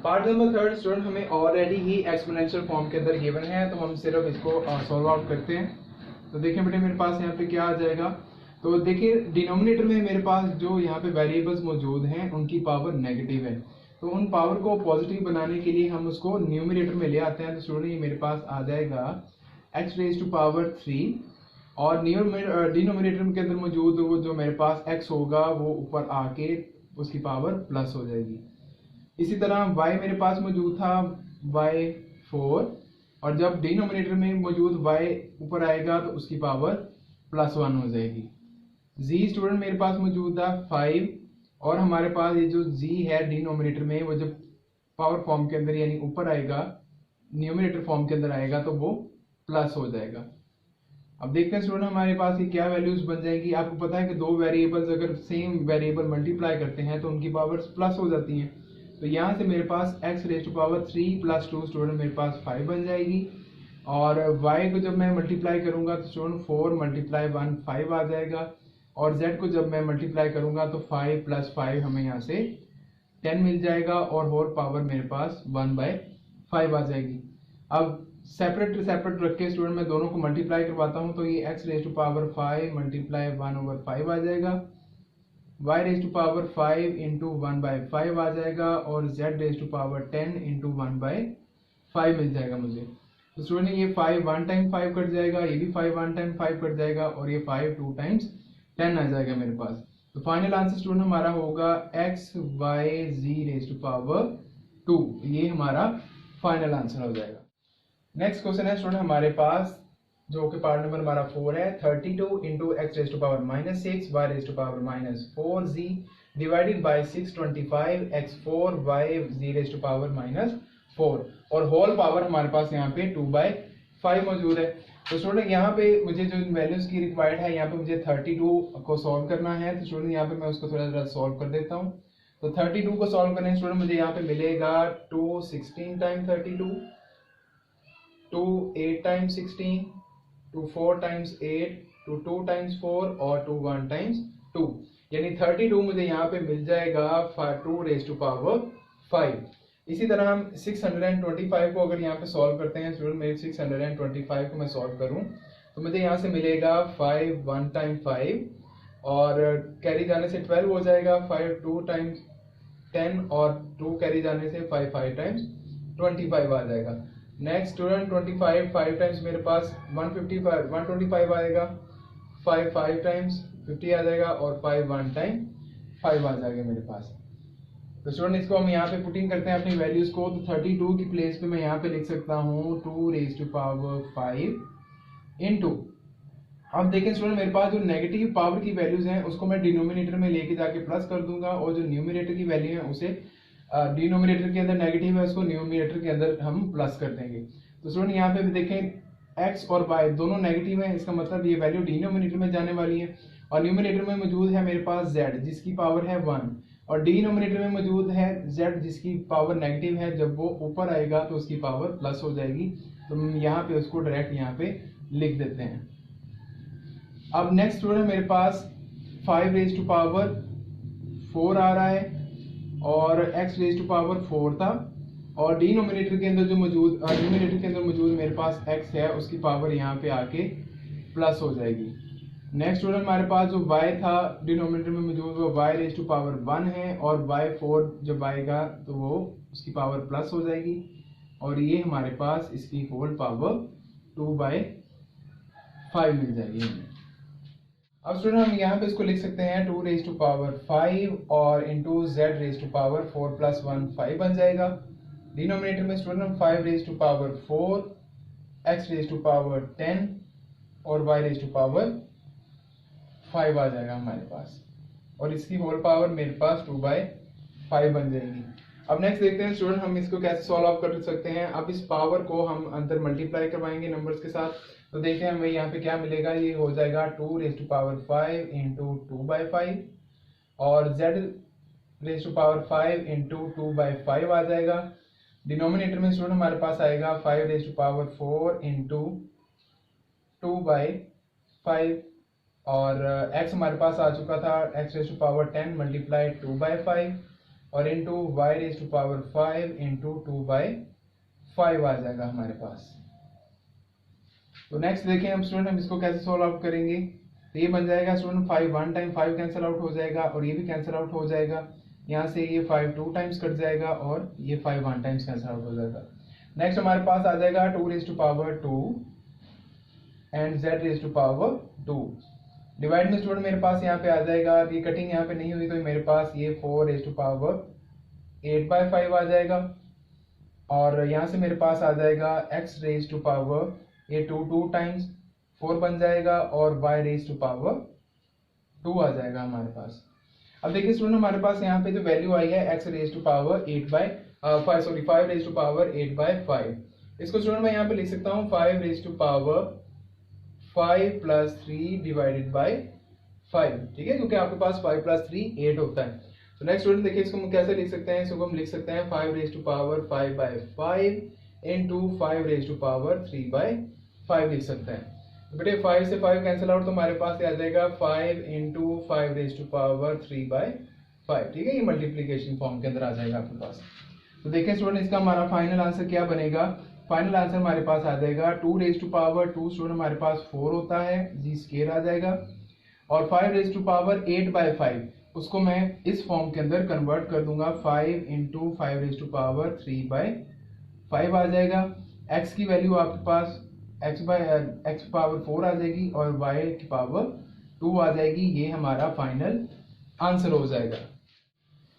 पार्ट नंबर 3 स्टूडेंट हमें ऑलरेडी ही एक्सपोनेंशियल फॉर्म के अंदर गिवन है, तो हम सिर्फ इसको सॉल्व आउट करते हैं। तो देखिए बेटे मेरे पास यहाँ पे क्या आ जाएगा, तो देखिए डिनोमिनेटर में मेरे पास जो यहाँ पे वेरिएबल्स मौजूद हैं उनकी पावर नेगेटिव है, तो उन पावर को पॉजिटिव बनाने के लिए हम उसको न्यूमरेटर में ले आते हैं। तो स्टूडेंट ये मेरे पास आ जाएगा x रेज़ टू पावर 3 और डिनोमिनेटर के अंदर मौजूद वो जो मेरे पास x होगा वो ऊपर आके उसकी पावर प्लस हो जाएगी। इसी तरह y मेरे पास मौजूद था y4, और जब डिनोमिनेटर में मौजूद y ऊपर आएगा तो उसकी पावर +1 हो जाएगी। z स्टूडेंट मेरे पास मौजूद था 5, और हमारे पास ये जो z है डिनोमिनेटर में वो जब पावर फॉर्म के अंदर यानी ऊपर आएगा, न्यूमरेटर फॉर्म के अंदर आएगा तो वो प्लस हो जाएगा। अब देखते हैं स्टूडेंट हमारे पास ये क्या वैल्यूज बन जाएगी। आपको पता है कि दो वेरिएबल्स अगर सेम वेरिएबल मल्टीप्लाई करते हैं तो उनकी पावर्स प्लस हो जाती हैं। तो यहाँ से मेरे पास x raise to power 3 + 2 student मेरे पास 5 बन जाएगी, और y को जब मैं मल्टीप्लाई करूंगा तो स्टूडेंट 4 × 1 5 आ जाएगा, और z को जब मैं मल्टीप्लाई करूंगा तो 5 + 5 हमें यहाँ से 10 मिल जाएगा, और होल पावर मेरे पास 1/5 आ जाएगी। अब सेपरेट रख के स्टूडेंट मैं दोनों को मल्टीप्लाई करवाता हूं, तो ये x रेज़ टू पावर 5 × 1/5 आ जाएगा, y रेज़ टू पावर 5 × 1/5 आ जाएगा, और z रेज़ टू पावर 10 × 1/5 मिल जाएगा मुझे। तो स्टूडेंट ये 5 1 टाइम 5 कट जाएगा, ये भी 5 1 टाइम 5 कट जाएगा, और ये 5 2 टाइम्स 10 आ जाएगा मेरे पास। तो फाइनल आंसर स्टूडेंट हमारा होगा x y z raise to power 2। ये हमारा फाइनल आंसर हो जाएगा। नेक्स्ट क्वेश्चन है स्टूडेंट हमारे पास जो कि पार्ट नंबर हमारा 4 है, 32 × x raise to power -6 y raise to power -4z divided by 625 x4 y z raise to power -4, और होल पावर हमारे पास यहाँ पे 2/5 मौजूद है। तो स्टूडेंट यहाँ पे मुझे जो वैल्यूज की रिक्वायर्ड है, यहाँ पे मुझे 32 को सॉल्व करना है। तो स्टूडेंट यहाँ पे मैं उसको थोड़ा सॉल्व कर देता हूँ। तो 32 को सॉल्व करने स्टूडेंट मुझे यहाँ पे मिलेगा 2 16 टाइम 32, 2 8 टाइम्स 16, 2 4 टाइम्स 8, 2 2 टाइम्स 4, और 2 1 टाइम्स 2, यानी 32 मुझे यहाँ पे मिल जाएगा 2 रेज़ टू पावर 5। इसी तरह हम 625 को अगर यहाँ पे सॉल्व करते हैं स्टूडेंट, मेरे 625 को मैं सॉल्व करूँ तो मुझे यहाँ से मिलेगा 5 1 टाइम 5, और कैरी जाने से 12 हो जाएगा, 5 2 टाइम्स 10, और 2 कैरी जाने से 5 5 टाइम्स 25 आ जाएगा। नेक्स्ट स्टूडेंट 25 5 टाइम्स मेरे पास 125 आएगा, 5 5 टाइम्स 50 आ जाएगा, और 5 1 टाइम 5 आ जाएगा मेरे पास। तो स्टूडेंट इसको हम यहाँ पे पुटिंग करते हैं अपनी वैल्यूज को। तो 32 की प्लेस पे मैं यहाँ पे लिख सकता हूँ 2 रेज़ टू पावर 5 इंटू, अब देखें स्टूडेंट मेरे पास जो नेगेटिव पावर की वैल्यूज हैं उसको मैं डिनोमिनेटर में लेके जाके प्लस कर दूंगा, और जो न्यूमरेटर की वैल्यू है उसे डिनोमिनेटर के अंदर नेगेटिव है उसको न्यूमरेटर के अंदर हम प्लस कर देंगे। तो स्टूडेंट यहाँ पे भी देखें x और y दोनों नेगेटिव हैं, इसका मतलब ये वैल्यू डिनोमिनेटर में जाने वाली है, और न्यूमरेटर में मौजूद है मेरे पास z जिसकी पावर है 1, और डिनोमिनेटर में मौजूद है z जिसकी पावर नेगेटिव है। जब वो ऊपर आएगा तो उसकी पावर प्लस हो जाएगी, तो हम यहाँ पे उसको डायरेक्ट यहाँ पे लिख देते हैं। अब नेक्स्ट स्टूडेंट मेरे पास 5 रेज़ टू पावर 4 आ रहा है, और x रेज़ टू पावर 4 था, और डिनोमिनेटर के अंदर जो मौजूद न्यूमरेटर के अंदर मौजूद मेरे पास x है उसकी पावर यहाँ पे आके प्लस हो जाएगी। नेक्स्ट स्टूडेंट हमारे पास जो y था डिनोमिनेटर में मौजूद वो y रेज़ टू पावर 1 है, और y4 जब आएगा तो वो उसकी पावर प्लस हो जाएगी, और ये हमारे पास इसकी होल पावर 2/5 मिल जाएगी हमें। अब स्टूडेंट हम यहाँ पे इसको लिख सकते हैं 2 रेज़ टू पावर 5 और into z raise to power 4 + 1 5 बन जाएगा। डिनोमिनेटर में स्टूडेंट हम 5 raise to power 4, x raise to power 10 और y रेज़ टू पावर 5 आ जाएगा हमारे पास, और इसकी होल पावर मेरे पास 2/5 बन जाएगी। अब नेक्स्ट देखते हैं स्टूडेंट हम इसको कैसे सॉल्व आउट कर सकते हैं। अब इस पावर को हम अंदर मल्टीप्लाई करवाएंगे नंबर्स के साथ, तो देखते हैं हमें यहाँ पे क्या मिलेगा। ये हो जाएगा 2 रेज़ टू पावर 5 इंटू 2/5, और z raise to power 5 into 2/5 आ जाएगा। डिनोमिनेटर में स्टूडेंट हमारे पास आएगा 5 रेज़ टू पावर 4 इंटू 2/5, और x हमारे पास आ चुका था x raise to power 10 multiply 2/5, और into y raise to power 5 into 2/5 आ जाएगा हमारे पास। तो नेक्स्ट देखें हम स्टूडेंट हम इसको कैसे सॉल्व आउट करेंगे। तो ये बन जाएगा स्टूडेंट 5 1 टाइम 5 कैंसिल आउट हो जाएगा, और ये भी कैंसिल आउट हो जाएगा। यहाँ से ये 5 2 टाइम्स कट जाएगा, और ये 5 1 टाइम्स कैंसिल आउट हो जाएगा। नेक्स्ट हमारे पास आ जाएगा 2 raise to power 2 and z raise to power 2। Divide में स्टूडेंट मेरे पास यहाँ पे आ जाएगा, ये कटिंग यहाँ पे नहीं हुई तो मेरे पास ये 4 रेज टू पावर 8/5 आ जाएगा, और यहाँ से मेरे पास आ जाएगा x रेज टू पावर ये 2 टाइम्स 4 बन जाएगा, और y रेज टू पावर 2 आ जाएगा हमारे पास। अब देखिए स्टूडेंट हमारे पास यहाँ पे जो वैल्यू आई है x raise to power 5 raise to power 8/5। इसको स्टूडेंट मैं यहाँ पे लिख सकता हूँ 5 raise to power 5 plus 3 divided by 5, ठीक है, क्योंकि आपके पास 5 प्लस 3 8 होता है। तो नेक्स्ट स्टूडेंट देखिए इसको हम कैसे लिख सकते हैं, इसको हम लिख सकते हैं 5 raise to power 5/5 into 5 raise to power 3/5 लिख सकते हैं। तो बेटे 5 से 5 कैंसिल आउट तो हमारे पास आ जाएगा 5 इंटू 5 रेज टू पावर 3/5, ठीक है, ये मल्टीप्लीकेशन फॉर्म के अंदर आ जाएगा आपके पास। तो देखिए स्टूडेंट इसका हमारा फाइनल आंसर क्या बनेगा, फाइनल आंसर हमारे पास आ जाएगा 2 रेज टू पावर 2 स्टूडेंट हमारे पास 4 होता है, जी स्क्वायर आ जाएगा, और 5 रेज टू पावर 8/5 उसको मैं इस फॉर्म के अंदर कन्वर्ट कर दूंगा 5 इंटू 5 रेज टू पावर 3/5 आ जाएगा। x की वैल्यू आपके पास x पावर 4 आ जाएगी और y की पावर 2 आ जाएगी, ये हमारा फाइनल आंसर हो जाएगा।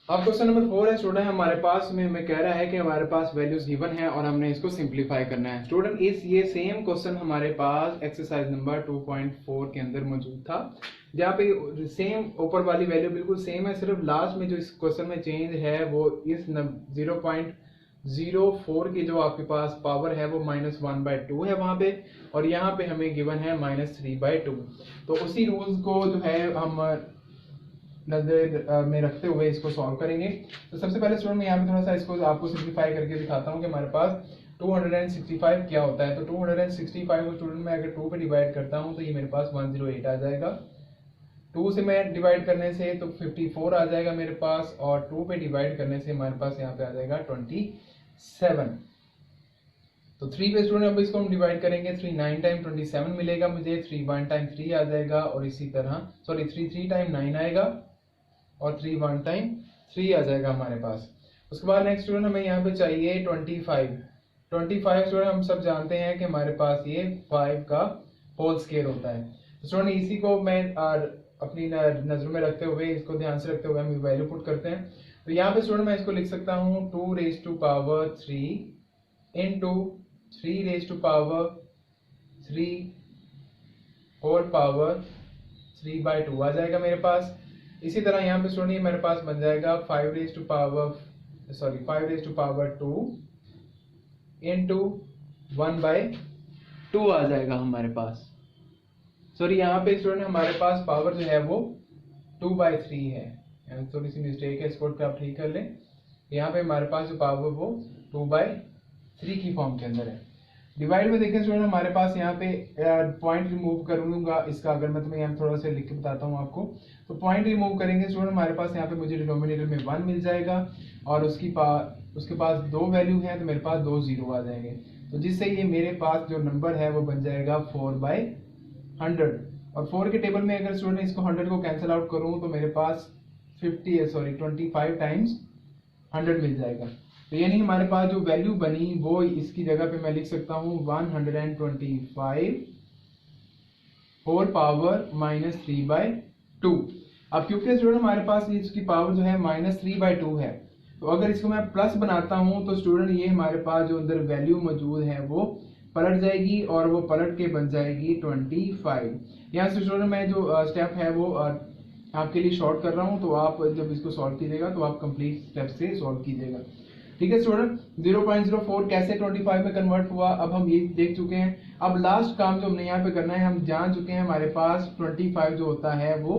अब क्वेश्चन नंबर 4 है स्टूडेंट, हमारे पास में कह रहा है कि हमारे पास वैल्यूज गिवन है और हमने इसको सिंप्लीफाई करना है। स्टूडेंट ये सेम क्वेश्चन हमारे पास एक्सरसाइज नंबर 2.4 के अंदर मौजूद था, जहाँ पे सेम ऊपर वाली वैल्यू बिल्कुल सेम है, सिर्फ लास्ट में जो इस क्वेश्चन में चेंज है वो इस 0.04 की जो आपके पास पावर है वो -1/2 है वहां पे, और यहाँ पे हमें गिवन है -3/2। तो उसी रूल्स को जो है हम नजर में रखते हुए इसको सॉल्व करेंगे। तो सबसे पहले स्टूडेंट मैं यहाँ पे थोड़ा सा इसको आपको सिंप्लीफाई करके दिखाता हूँ कि हमारे पास 265 क्या होता है। तो 265 को स्टूडेंट मैं अगर 2 पे डिवाइड करता हूँ तो ये मेरे पास 108 आ जाएगा। 2 से मैं डिवाइड करने से तो 54 आ जाएगा मेरे पास, और 2 पे डिवाइड करने से हमारे पास यहाँ पे आ जाएगा 27। तो 3 पे स्टूडेंट अब इसको हम डिवाइड करेंगे, 3 9 टाइम 27 मिलेगा मुझे, 3 1 टाइम 3 आ जाएगा, और इसी तरह 3 टाइम 9 आएगा, और 3 1 टाइम 3 आ जाएगा हमारे पास। उसके बाद नेक्स्ट स्टूडेंट हमें यहाँ पे चाहिए 25 स्टूडेंट हम सब जानते हैं कि हमारे पास ये 5 का होल स्क्वायर होता है। तो स्टूडेंट इसी को मैं अपनी नजर में रखते हुए, इसको ध्यान से रखते हुए हम वैल्यू पुट करते हैं। तो यहाँ पे स्टूडेंट मैं इसको लिख सकता हूँ 2 raise to power 3 into 3 raise to power 3 whole power 3/2 आ जाएगा मेरे पास। इसी तरह यहाँ पे स्टूडेंट मेरे पास बन जाएगा 5 रेज टू पावर 2 इंटू 1/2 आ जाएगा हमारे पास। यहाँ पे स्टूडेंट हमारे पास पावर जो है वो 2/3 है, थोड़ी सी मिस्टेक है, इसको आप ठीक कर लें। यहाँ पे हमारे पास जो पावर वो 2/3 की फॉर्म के अंदर है। डिवाइड में देखें स्टूडेंट हमारे पास यहाँ पे पॉइंट रिमूव कर लूंगा इसका, अगर मैं तुम्हें यहाँ थोड़ा सा लिख के बताता हूँ आपको। तो पॉइंट रिमूव करेंगे स्टूडेंट हमारे पास यहाँ पे मुझे डिनोमिनेटर में 1 मिल जाएगा, और उसके पास 2 वैल्यू है तो मेरे पास 2 0 आ जाएंगे। तो जिससे ये मेरे पास जो नंबर है वो बन जाएगा 4/100, और 4 के टेबल में अगर स्टूडेंट इसको 100 को कैंसिल आउट करूँ तो मेरे पास 25 टाइम्स 100 मिल जाएगा। तो यानी हमारे पास जो वैल्यू बनी वो इसकी जगह पे मैं लिख सकता हूँ 125 होल पावर -3/2। अब क्योंकि स्टूडेंट हमारे पास इसकी पावर जो है -3/2 है, तो अगर इसको मैं प्लस बनाता हूँ तो स्टूडेंट ये हमारे पास जो अंदर वैल्यू मौजूद है वो पलट जाएगी, और वो पलट के बन जाएगी 25। यहाँ से स्टूडेंट मैं जो स्टेप है वो आपके लिए शॉर्ट कर रहा हूँ, तो आप जब इसको सॉल्व कीजिएगा तो आप कंप्लीट स्टेप से सॉल्व कीजिएगा, ठीक है स्टूडेंट। 0.04 कैसे 25 में कन्वर्ट हुआ अब हम ये देख चुके हैं। अब लास्ट काम जो हमने यहाँ पे करना है, हम जान चुके हैं हमारे पास 25 जो होता है वो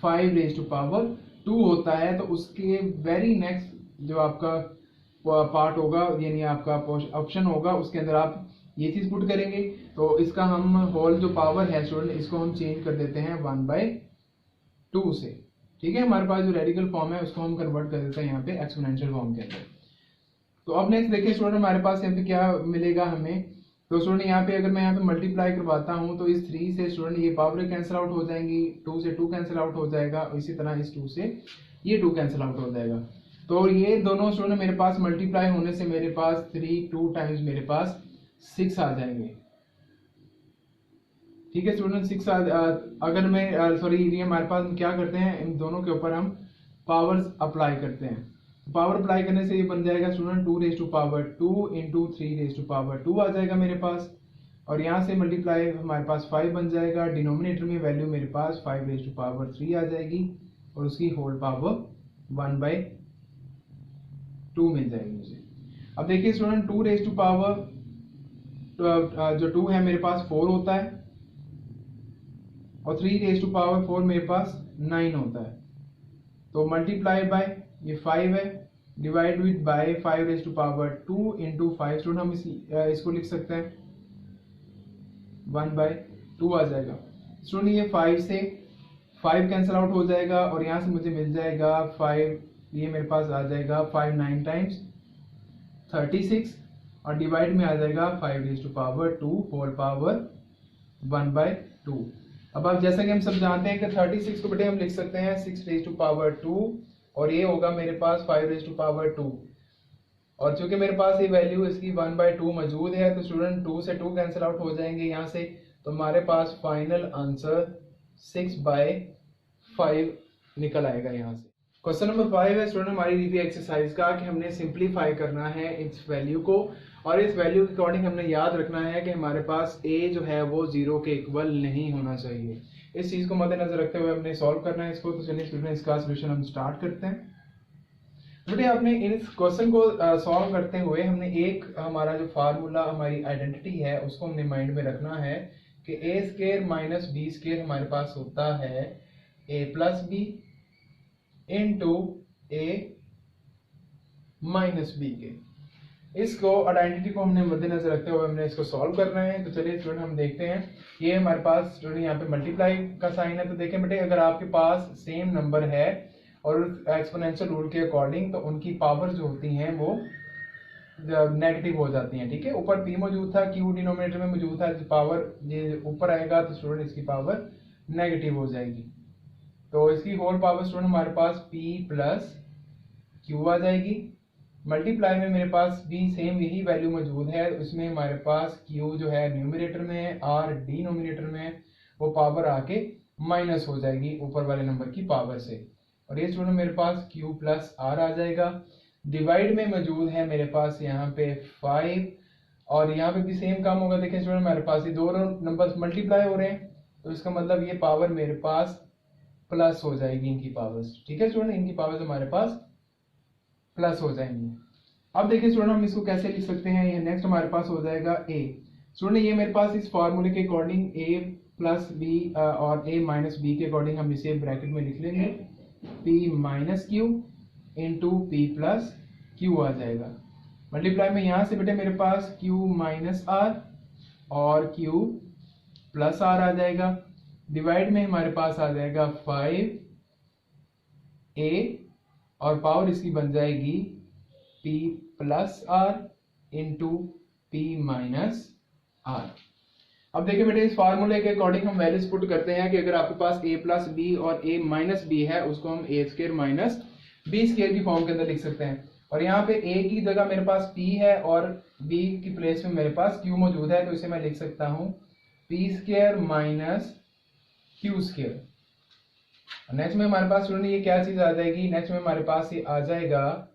5 रेज टू पावर 2 होता है। तो उसके वेरी नेक्स्ट जो आपका पार्ट होगा, यानी आपका ऑप्शन होगा, उसके अंदर आप ये चीज पुट करेंगे। तो इसका हम होल जो पावर है स्टूडेंट इसको हम चेंज कर देते हैं 1/2 से, ठीक है। हमारे पास जो रेडिकल फॉर्म है उसको हम कन्वर्ट कर देते हैं यहाँ पे एक्सपोनेंशियल फॉर्म के अंदर। तो अब नेक्स्ट देखिए स्टूडेंट हमारे पास यहाँ पे क्या मिलेगा हमें। तो स्टूडेंट यहाँ पे अगर मैं यहाँ पे मल्टीप्लाई करवाता हूँ तो इस 3 से स्टूडेंट ये पावर कैंसिल आउट हो जाएंगी, 2 से 2 कैंसिल आउट हो जाएगा, इसी तरह इस 2 से ये 2 कैंसिल आउट हो जाएगा। तो ये दोनों स्टूडेंट मेरे पास मल्टीप्लाई होने से मेरे पास 3 2 टाइम्स मेरे पास 6 आ जाएंगे। ठीक है स्टूडेंट, 6 अगर मैं सॉरी ये हमारे पास हम क्या करते हैं, इन दोनों के ऊपर हम पावर्स अप्लाई करते हैं। पावर अप्लाई करने से ये बन जाएगा student 2 raise to power 2 into 3 raise to power 2 आ जाएगा मेरे पास, और यहाँ से मल्टीप्लाई हमारे पास 5 बन जाएगा। डिनोमिनेटर में वैल्यू मेरे पास 5 रेज टू पावर 3 आ जाएगी और उसकी होल पावर 1/2 मिल जाएगी मुझे। अब देखिए स्टूडेंट 2 रेज टू पावर जो 2 है मेरे पास 4 होता है, और 3 रेज टू पावर 4 मेरे पास 9 होता है। तो मल्टीप्लाई बाय ये 5 है, divide with by 5 raise to power 2 into 5 student हम इसको लिख सकते हैं 1/2 आ जाएगा। स्टूडेंट ये 5 से 5 कैंसिल आउट हो जाएगा और यहाँ से मुझे मिल जाएगा 5, ये मेरे पास आ जाएगा 5 9 टाइम्स 36 और डिवाइड में आ जाएगा 5 raise to power 2 whole power 1/2। अब आप जैसा कि हम सब जानते हैं कि 36 को बेटे हम लिख सकते हैं 6 रेज टू पावर 2 और ये होगा मेरे पास 5 रेज टू पावर 2, और चूंकि मेरे पास ये वैल्यू इसकी 1/2 मौजूद है तो स्टूडेंट 2 से 2 कैंसिल आउट हो जाएंगे यहाँ से, तो हमारे पास फाइनल आंसर 6/5 निकल आएगा यहाँ से। क्वेश्चन नंबर 5 है स्टूडेंट हमारी रिव्यू एक्सरसाइज का कि हमने सिंप्लीफाई करना है इस वैल्यू को, और इस वैल्यू के अकॉर्डिंग हमने याद रखना है कि हमारे पास a जो है वो 0 के इक्वल नहीं होना चाहिए। इस चीज को मद्देनजर रखते हुए हमने सॉल्व करना है इसको। तो चलिए स्टूडेंट इसका सोल्यूशन हम स्टार्ट करते हैं। बेटे आपने इस क्वेश्चन को सॉल्व करते हुए हमने एक हमारा जो फार्मूला हमारी आइडेंटिटी है उसको हमने माइंड में रखना है कि a square minus b square हमारे पास होता है a plus B into a minus B के। इसको आइडेंटिटी को हमने मद्देनजर रखते हुए हमने इसको सॉल्व करना है। तो चलिए स्टूडेंट हम देखते हैं। ये हमारे पास स्टूडेंट यहाँ पे मल्टीप्लाई का साइन है, तो देखें बेटे अगर आपके पास सेम नंबर है और एक्सपोनेंशियल रूल के अकॉर्डिंग तो उनकी पावर जो होती हैं वो नेगेटिव हो जाती हैं। ठीक है, ऊपर p मौजूद था, q डिनोमिनेटर में मौजूद था, जो पावर ये ऊपर आएगा तो स्टूडेंट इसकी पावर नेगेटिव हो जाएगी। तो इसकी होल पावर स्टूडेंट हमारे पास p प्लस q आ जाएगी। मल्टीप्लाई में मेरे पास भी सेम यही वैल्यू मौजूद है, उसमें हमारे पास q जो है न्यूमरेटर में है, r डिनोमिनेटर में है, वो पावर आके माइनस हो जाएगी ऊपर वाले नंबर की पावर से, और ये स्टूडेंट मेरे पास q प्लस r आ जाएगा। डिवाइड में मौजूद है मेरे पास यहाँ पे 5 और यहाँ पे भी सेम काम होगा। देखिए स्टूडेंट मेरे पास ये दो नंबर्स मल्टीप्लाई हो रहे हैं, तो इसका मतलब ये पावर मेरे पास प्लस हो जाएगी इनकी पावर्स। ठीक है स्टूडेंट, इनकी पावर्स हमारे पास प्लस हो जाएंगी। अब देखिए स्टूडेंट हम इसको कैसे लिख सकते हैं। ये नेक्स्ट हमारे पास हो जाएगा a। स्टूडेंट ये मेरे पास इस फार्मूले के अकॉर्डिंग a प्लस बी और a माइनस बी के अकॉर्डिंग हम इसे ब्रैकेट में लिख लेंगे, p minus Q into P plus Q आ जाएगा। मल्टीप्लाई में यहाँ से बेटे मेरे पास q माइनस आर और q प्लस आर आ जाएगा। डिवाइड में हमारे पास आ जाएगा 5a और पावर इसकी बन जाएगी p plus R into p minus R. अब देखिए बेटे इस फार्मूले के अकॉर्डिंग हम वैल्यूज पुट करते हैं कि अगर आपके पास a प्लस बी और a माइनस बी है उसको हम a square minus B square की फॉर्म के अंदर लिख सकते हैं, और यहाँ पे a की जगह मेरे पास p है और b की प्लेस में मेरे पास q मौजूद है, तो इसे मैं लिख सकता हूँ p square minus q square. Next में हमारे पास स्टूडेंट ये क्या चीज आ जाएगी, नेक्स्ट में हमारे पास ये आ जाएगा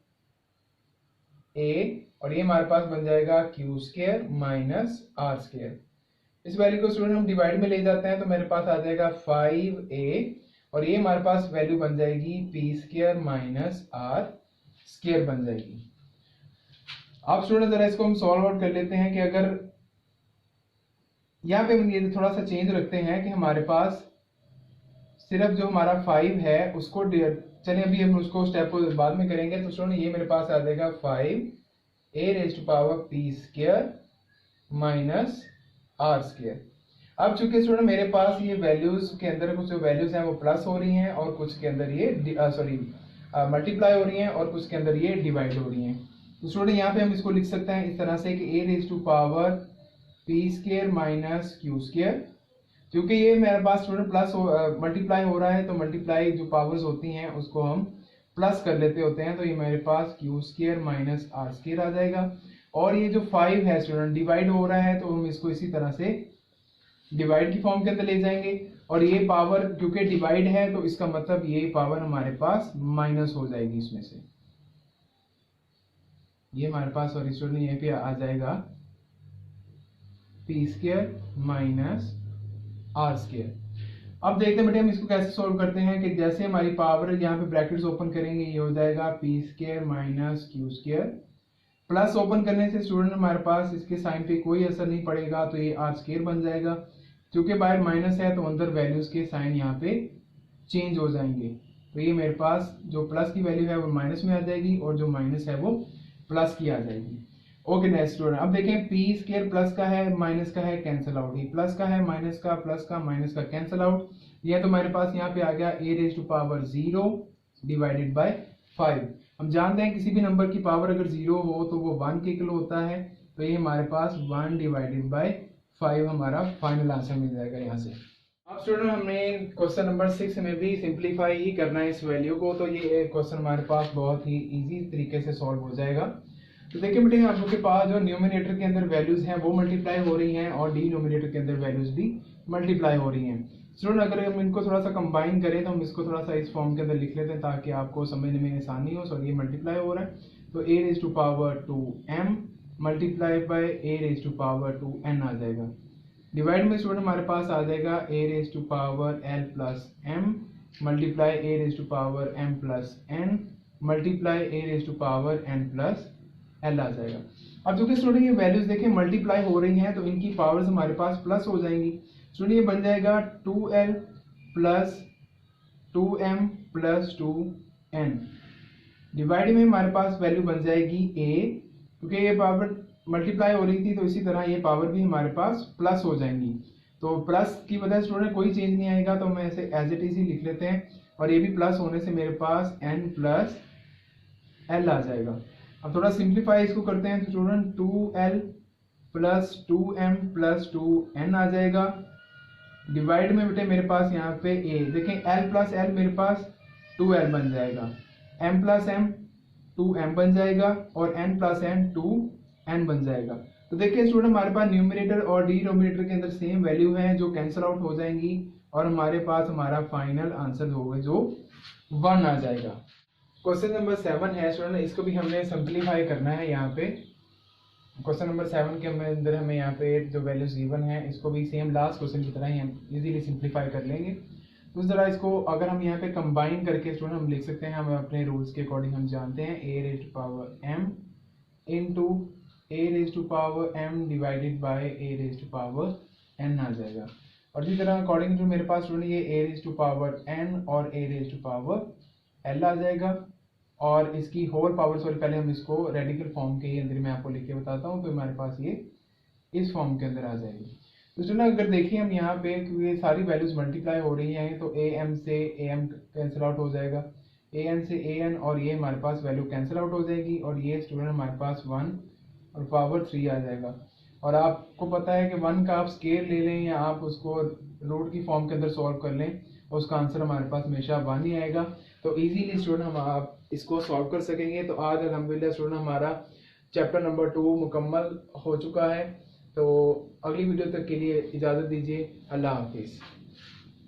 a और ये हमारे पास बन जाएगा q square minus r square. इस वैल्यू को स्टूडेंट हम डिवाइड में ले जाते हैं तो मेरे पास आ जाएगा 5a और ये हमारे पास वैल्यू बन जाएगी p square minus r square बन जाएगी। अब स्टूडेंट जरा इसको हम सॉल्व आउट कर लेते हैं कि अगर यहाँ पे हम ये थोड़ा सा चेंज रखते हैं कि हमारे पास सिर्फ जो हमारा 5 है उसको चलिए अभी हम उसको स्टेप को बाद में करेंगे। तो स्टूडेंट ये मेरे पास आ जाएगा 5a raise to power p square minus r square. अब चूंकि स्टूडेंट मेरे पास ये वैल्यूज के अंदर कुछ जो वैल्यूज हैं वो प्लस हो रही हैं और कुछ के अंदर ये मल्टीप्लाई हो रही हैं और कुछ के अंदर ये डिवाइड हो रही हैं। तो स्टूडेंट यहाँ पे हम इसको लिख सकते हैं इस तरह से कि a raise to power p square minus q square, क्योंकि ये मेरे पास स्टूडेंट प्लस मल्टीप्लाई हो रहा है तो मल्टीप्लाई जो पावर्स होती हैं उसको हम प्लस कर लेते होते हैं, तो ये मेरे पास q square minus r square आ जाएगा। और ये जो 5 है स्टूडेंट डिवाइड हो रहा है तो हम इसको इसी तरह से डिवाइड की फॉर्म के अंदर ले जाएंगे, और ये पावर क्योंकि डिवाइड है तो इसका मतलब ये पावर हमारे पास माइनस हो जाएगी इसमें से, ये हमारे पास, और स्टूडेंट यहाँ पे आ जाएगा P square minus R square. अब देखते हैं बेटे हम इसको कैसे सॉल्व करते हैं कि जैसे हमारी पावर यहाँ पे ब्रैकेट्स ओपन करेंगे, ये हो जाएगा P square minus Q square, plus open करने से स्टूडेंट हमारे पास इसके साइन पे कोई असर नहीं पड़ेगा, तो ये आर स्क्वायर बन जाएगा। क्योंकि बाहर माइनस है तो अंदर वैल्यूज के साइन यहाँ पे चेंज हो जाएंगे, तो ये मेरे पास जो प्लस की वैल्यू है वो माइनस में आ जाएगी और जो माइनस है वो प्लस की आ जाएगी। ओके नेक्स्ट स्टूडेंट, अब देखें पी स्क्वायर प्लस का है माइनस का है कैंसिल आउट, ये प्लस का है माइनस का प्लस का माइनस का कैंसिल आउट, ये तो हमारे पास यहाँ पे आ गया a raise to power 0 divided by 5। हम जानते हैं किसी भी नंबर की पावर अगर 0 हो तो वो 1 के इक्वल होता है, तो ये हमारे पास 1 डिवाइडेड बाय 5 हमारा फाइनल आंसर मिल जाएगा यहाँ से। अब स्टूडेंट हमने क्वेश्चन नंबर 6 में भी सिंप्लीफाई ही करना है इस वैल्यू को, तो ये क्वेश्चन हमारे पास बहुत ही इजी तरीके से सॉल्व हो जाएगा। तो देखिए बेटे आप लोग के पास जो न्यूमरेटर के अंदर वैल्यूज हैं वो मल्टीप्लाई हो रही हैं और डिनोमिनेटर के अंदर वैल्यूज भी मल्टीप्लाई हो रही हैं। स्टूडेंट अगर हम इनको थोड़ा सा कंबाइन करें तो हम इसको थोड़ा सा इस फॉर्म के अंदर लिख लेते हैं ताकि आपको समझने में आसानी हो। सो ये मल्टीप्लाई हो रहा है तो a raise to power 2m multiply by a raise to power 2n आ जाएगा। डिवाइड में स्टूडेंट हमारे पास आ जाएगा a raise to power l plus m multiply a raise to power m plus n multiply a raise to power n plus l आ जाएगा। अब जो कि स्टूडेंट ये वैल्यूज देखें मल्टीप्लाई हो रही हैं तो इनकी पावर्स हमारे पास प्लस हो जाएंगी। स्टूडेंट ये बन जाएगा 2l plus 2m plus 2n। Divide में हमारे पास वैल्यू बन जाएगी a, क्योंकि ये पावर मल्टीप्लाई हो रही थी तो इसी तरह ये पावर भी हमारे पास प्लस हो जाएंगी। तो प्लस की वजह से स्टूडेंट कोई चेंज नहीं आएगा, तो हम ऐसे एज इट इज ही लिख लेते हैं, और ये भी प्लस होने से मेरे पास n प्लस l आ जाएगा। अब थोड़ा सिंप्लीफाई इसको करते हैं तो student 2l plus 2m plus 2n आ जाएगा। डिवाइड में बेटे मेरे पास यहाँ पे a, देखें l प्लस l मेरे पास 2l बन जाएगा, m प्लस m 2m बन जाएगा और n प्लस n 2n बन जाएगा। तो देखिए स्टूडेंट हमारे पास न्यूमरेटर और डिनोमिनेटर के अंदर सेम वैल्यू है जो कैंसिल आउट हो जाएंगी और हमारे पास हमारा फाइनल आंसर होगा जो 1 आ जाएगा। क्वेश्चन नंबर 7 है स्टूडेंट, इसको भी हमने सिंप्लीफाई करना है। यहाँ पे क्वेश्चन नंबर 7 के अंदर हमें यहाँ पे जो वैल्यूज गिवन है इसको भी सेम लास्ट क्वेश्चन की तरह ही हम इजीली सिंप्लीफाई कर लेंगे। तो उस तरह इसको अगर हम यहाँ पे कंबाइन करके स्टूडेंट हम लिख सकते हैं, हम अपने रूल्स के अकॉर्डिंग हम जानते हैं a raise to power m into a raise to power m divided by a raise to power n आ जाएगा। और इसी तरह अकॉर्डिंग टू मेरे पास स्टूडेंट ये a raise to power n और a raise to power l आ जाएगा, और इसकी होल पावर सॉरी पहले हम इसको रेडिकल फॉर्म के अंदर मैं आपको लिख के बताता हूँ, तो हमारे पास ये इस फॉर्म के अंदर आ जाएगी। तो स्टूडेंट अगर देखिए हम यहाँ पे क्योंकि सारी वैल्यूज मल्टीप्लाई हो रही हैं तो am से am कैंसिल आउट हो जाएगा, an से an, और ये हमारे पास वैल्यू कैंसिल आउट हो जाएगी और ये स्टूडेंट हमारे पास 1 और पावर 3 आ जाएगा। और आपको पता है कि 1 का आप स्केल ले लें या आप उसको रूट की फॉर्म के अंदर सॉल्व कर लें, उसका आंसर हमारे पास हमेशा 1 ही आएगा। तो इजीली स्टूडेंट हम आप इसको सॉल्व कर सकेंगे। तो आज अल्हम्दुलिल्लाह स्टूडेंट हमारा चैप्टर नंबर 2 मुकम्मल हो चुका है। तो अगली वीडियो तक के लिए इजाज़त दीजिए। अल्लाह हाफिज़।